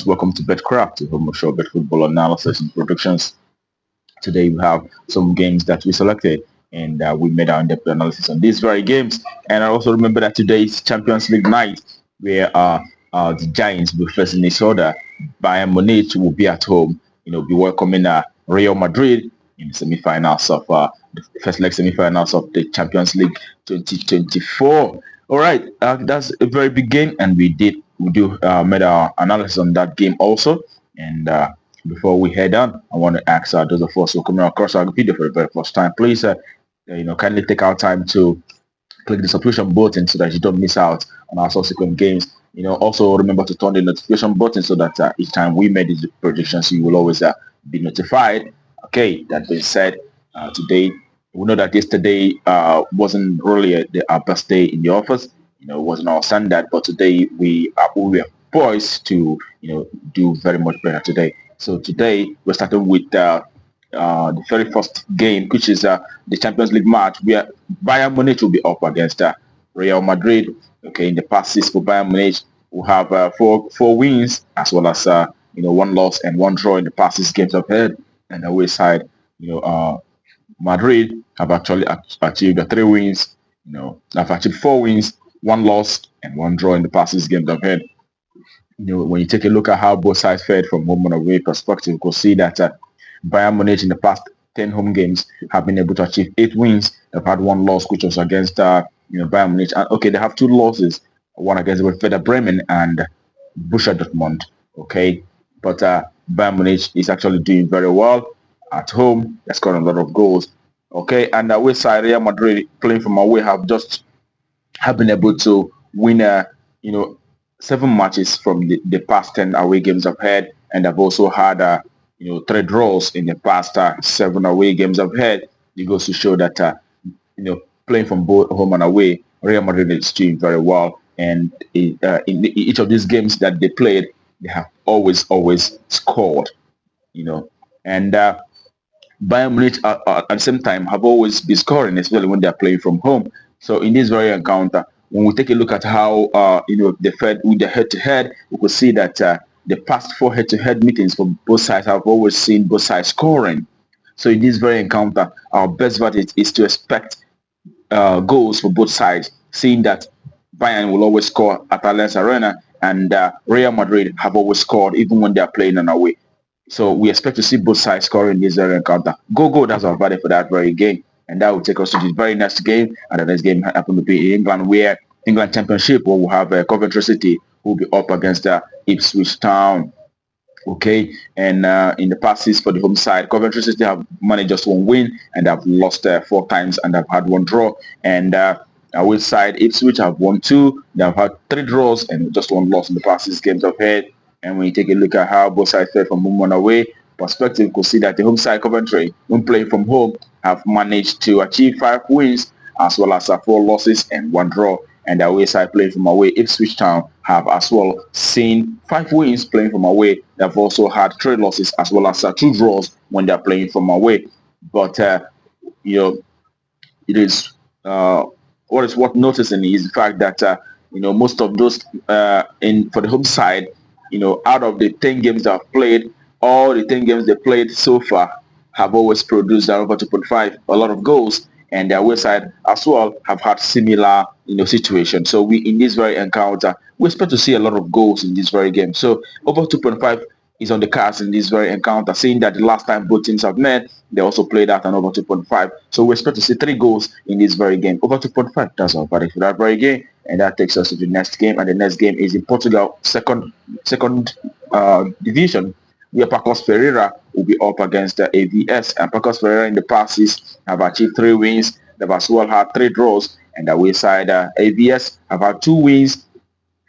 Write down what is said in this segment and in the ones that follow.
welcome to Betkraft, the home of show bet football analysis and predictions. Today we have some games that we selected and we made our in-depth analysis on these very games. And I also remember that today is Champions League night where the Giants will be facing each other. Bayern Munich will be at home, be welcoming Real Madrid in the semi-finals of the first leg semi-finals of the Champions League 2024. All right, that's a very big game, and we do made our analysis on that game also. And before we head on, I want to ask those of us who are coming across our video for the very first time, please, kindly take our time to click the subscription button so that you don't miss out on our subsequent games. Also remember to turn the notification button so that each time we make these predictions, you will always be notified. Okay, that being said, today we know that yesterday wasn't really our best day in the office. It wasn't our standard, but today we were poised to do very much better today. So today we're starting with the very first game, which is the Champions League match where Bayern Munich will be up against Real Madrid. Okay, in the past six for Bayern Munich, we have four wins as well as one loss and one draw in the past six games ahead. And the away side, Madrid have actually achieved 3 wins. Have achieved 4 wins, 1 loss, and 1 draw in the past six games ahead. When you take a look at how both sides fared from home and away perspective, you can see that Bayern Munich in the past 10 home games have been able to achieve 8 wins. They've had 1 loss, which was against Bayern Munich. And okay, they have 2 losses, one against Werder Bremen and Borussia Dortmund. Okay, but Bayern Munich is actually doing very well at home. They're scoring a lot of goals. Okay, and away side, Real Madrid playing from away have been able to win 7 matches from the past 10 away games I've had, and I've also had 3 draws in the past 7 away games I've had. It goes to show that playing from both home and away, Real Madrid is doing very well, and in each of these games that they played, they have always scored. And Bayern Munich at the same time have always been scoring, especially when they are playing from home. So in this very encounter, when we take a look at how they fared with the head-to-head, we could see that the past 4 head-to-head meetings for both sides have always seen both sides scoring. So in this very encounter, our best verdict is to expect goals for both sides, seeing that Bayern will always score at Allianz Arena, and Real Madrid have always scored even when they are playing on away. So we expect to see both sides scoring in this very encounter. Go, that's our verdict for that very game. And that will take us to the very next game. And the next game happen to be in England, where England Championship, where we'll have Coventry City, who will be up against Ipswich Town. Okay, and in the past six for the home side, Coventry City have managed just 1 win, and have lost 4 times, and have had 1 draw. And away side, Ipswich have won 2. They have had 3 draws and just 1 loss in the past 6 games I've had. And when you take a look at how both sides fared from home and away perspective, you could see that the home side Coventry, when playing from home, have managed to achieve 5 wins as well as 4 losses and 1 draw. And the away side playing from away, Ipswich Town have as well seen 5 wins playing from away. They've also had 3 losses as well as 2 draws when they're playing from away. But it is what is worth noticing is the fact that most of those for the home side, out of the 10 games that have played, all the 10 games they played so far have always produced over 2.5, a lot of goals, and their away side as well have had similar situations. So we in this very encounter, we expect to see a lot of goals in this very game. So over 2.5 is on the cards in this very encounter, seeing that the last time both teams have met, they also played at an over 2.5. So we expect to see 3 goals in this very game. Over 2.5, that's our verdict for that very game. And that takes us to the next game. And the next game is in Portugal, second division, where Pacos Ferreira will be up against the AVS. And Pacos Ferreira in the past have achieved 3 wins. They've as well had 3 draws. And the away side, AVS have had 2 wins,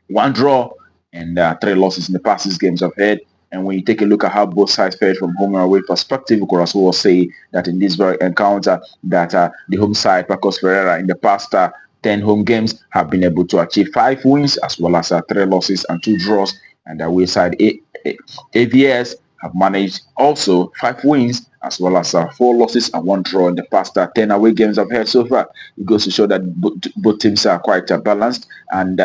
1 draw, and 3 losses in the past 6 games ahead. And when you take a look at how both sides fared from home and away perspective, we could as well say that in this very encounter, that the home side, Pacos Ferreira, in the past 10 home games have been able to achieve 5 wins as well as 3 losses and 2 draws. And the away side, AVS, have managed also 5 wins as well as 4 losses and 1 draw in the past 10 away games I've had so far. It goes to show that both teams are quite balanced, and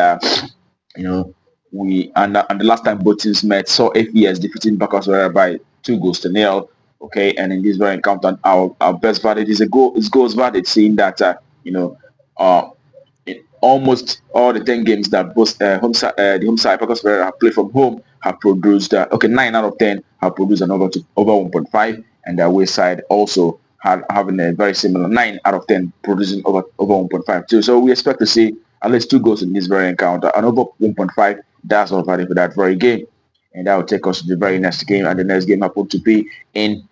and the last time both teams met saw FES defeating Bacchus by 2 goals to 0. Okay, and in this very encounter, our best verdict is goals verdict, seeing that you know uh in almost all the 10 games that both the home side Pacos Ferreira have played from home have produced 9 out of 10 have produced an over 1.5, and the away side also having a very similar 9 out of 10 producing over 1.5 too. So we expect to see at least 2 goals in this very encounter, and over 1.5. That's all value for that very game, and that will take us to the very next game, and the next game happened to be in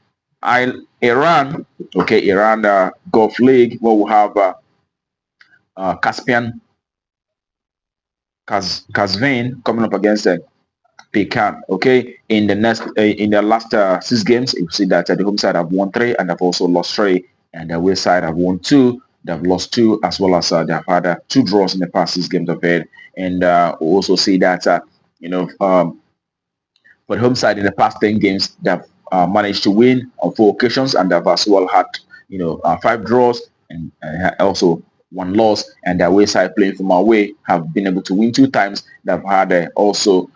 Iran. Okay, Iran Gulf League, where we have Caspian Kazvin coming up against Pekan. Okay, in the last 6 games, you see that the home side have won 3 and have also lost 3, and the away side have won 2. They've lost 2, as well as they have had 2 draws in the past 6 games of it. And we also see that for the home side in the past 10 games, they've managed to win on 4 occasions, and they've as well had 5 draws and also 1 loss. And the away side playing from away have been able to win 2 times. They've had also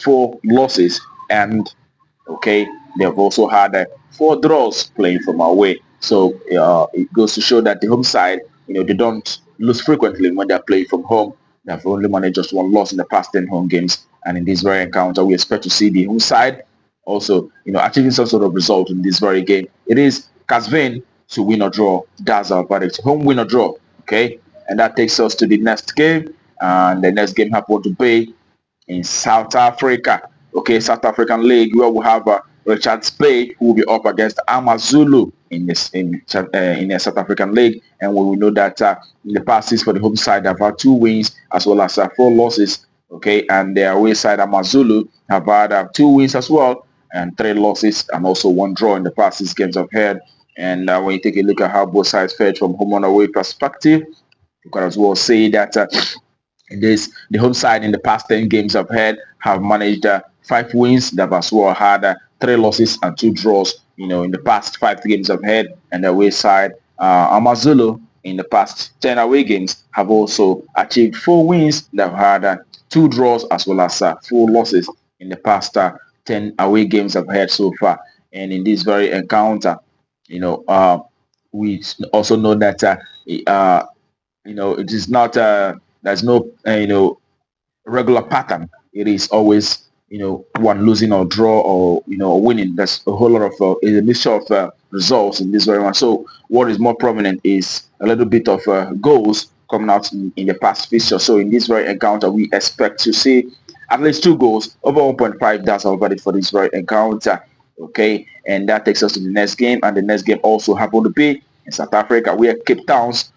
4 losses, and okay, they've also had 4 draws playing from away. So it goes to show that the home side, they don't lose frequently when they're playing from home. They've only managed just 1 loss in the past 10 home games, and in this very encounter, we expect to see the home side also, achieving some sort of result in this very game. It is Kazvin to win or draw. That's our verdict. Home win or draw. Okay, and that takes us to the next game, and the next game happened to be in South Africa. Okay, South African League, where we have Richard Spade, who will be up against Amazulu in the South African League. And we know that in the past 6 for the home side, they've had 2 wins as well as 4 losses. Okay, and the away side, Amazulu, have had 2 wins as well and 3 losses and also 1 draw in the past 6 games of head. And when you take a look at how both sides fared from home and away perspective, you can as well say that the home side in the past 10 games I've had have managed 5 wins. They've as well had 3 losses and 2 draws, in the past 5 games I've had. And the away side, Amazulu, in the past 10 away games have also achieved 4 wins. They've had 2 draws as well as 4 losses in the past 10 away games I've had so far. And in this very encounter, we also know that it is not there's no regular pattern. It is always one losing or draw or winning. There's a whole lot of a mixture of results in this very one. So what is more prominent is a little bit of goals coming out in the past fixture. So in this very encounter, we expect to see at least 2 goals over 1.5. That's our verdict for this very encounter. Okay, and that takes us to the next game, and the next game also happened to be in South Africa, where Cape Town's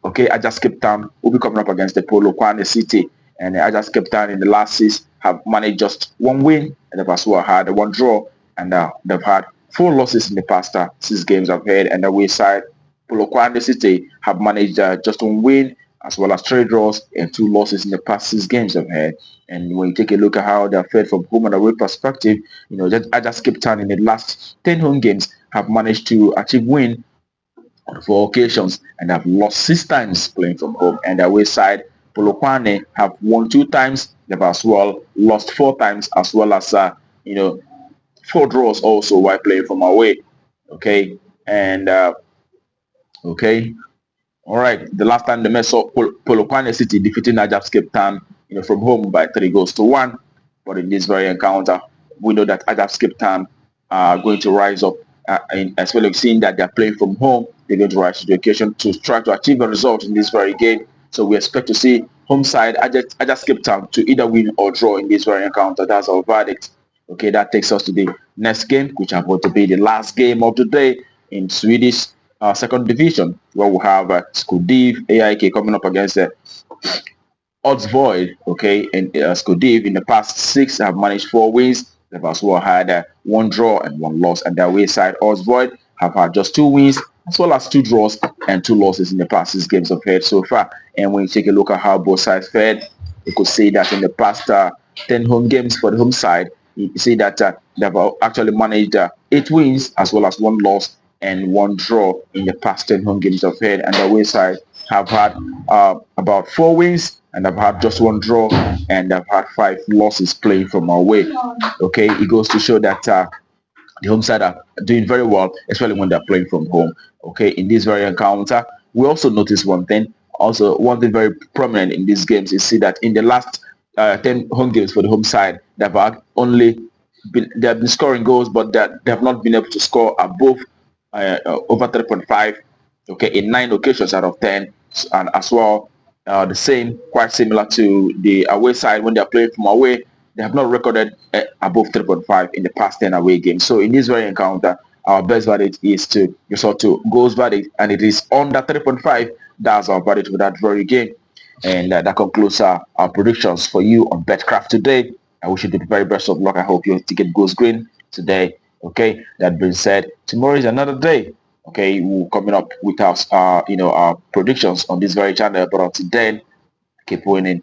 Ajax Cape Town will be coming up against the Polokwane City. And Ajax Cape Town in the last 6 have managed just 1 win, and they've as well had 1 draw, and they've had 4 losses in the past 6 games I've had. And the away side, Polokwane City, have managed just 1 win as well as 3 draws and 2 losses in the past 6 games I've had. And when you take a look at how they're fared from home and away perspective, Ajax Cape Town in the last 10 home games have managed to achieve win on 4 occasions and have lost 6 times playing from home. And the away side, Polokwane, have won 2 times. They've as well lost 4 times, as well as 4 draws also while playing from away. Okay, and okay, all right. The last time they met saw Polokwane City defeating Ajax Cape Town, from home by 3-1. But in this very encounter, we know that Ajax Cape Town are going to rise up. As well as seeing that they're playing from home, they're going to rise to the occasion to try to achieve a result in this very game. So we expect to see home side Ajax Cape Town to either win or draw in this very encounter. That's our verdict. Okay, that takes us to the next game, which are going to be the last game of the day in Swedish second division, where we have Skodiv AIK coming up against Odds Void. Okay, and Skodiv in the past 6 have managed 4 wins. They've as well had 1 draw and 1 loss, and their way side Odds Void have had just 2 wins as well as 2 draws and 2 losses in the past 6 games of head so far. And when you take a look at how both sides fared, you could say that in the past 10 home games for the home side, you see that they've actually managed 8 wins as well as 1 loss and 1 draw in the past 10 home games they've had, and the away side have had about 4 wins and have had just 1 draw, and have had 5 losses playing from away. Okay, it goes to show that the home side are doing very well, especially when they're playing from home. Okay, in this very encounter, we also notice one thing. Also, one thing very prominent in these games is see that in the last 10 home games for the home side, they have been scoring goals, but they have not been able to score above over 3.5. Okay, in 9 occasions out of 10, and as well the same, quite similar to the away side when they are playing from away. They have not recorded above 3.5 in the past 10 away games. So in this very encounter, our best verdict is to resort to goals verdict, and it is under 3.5. That's our verdict for that very game. And that concludes our predictions for you on Betkraft today. I wish you the very best of luck. I hope your ticket goes green today. Okay, that being said, tomorrow is another day. Okay, we're coming up with our predictions on this very channel. But until then, keep winning.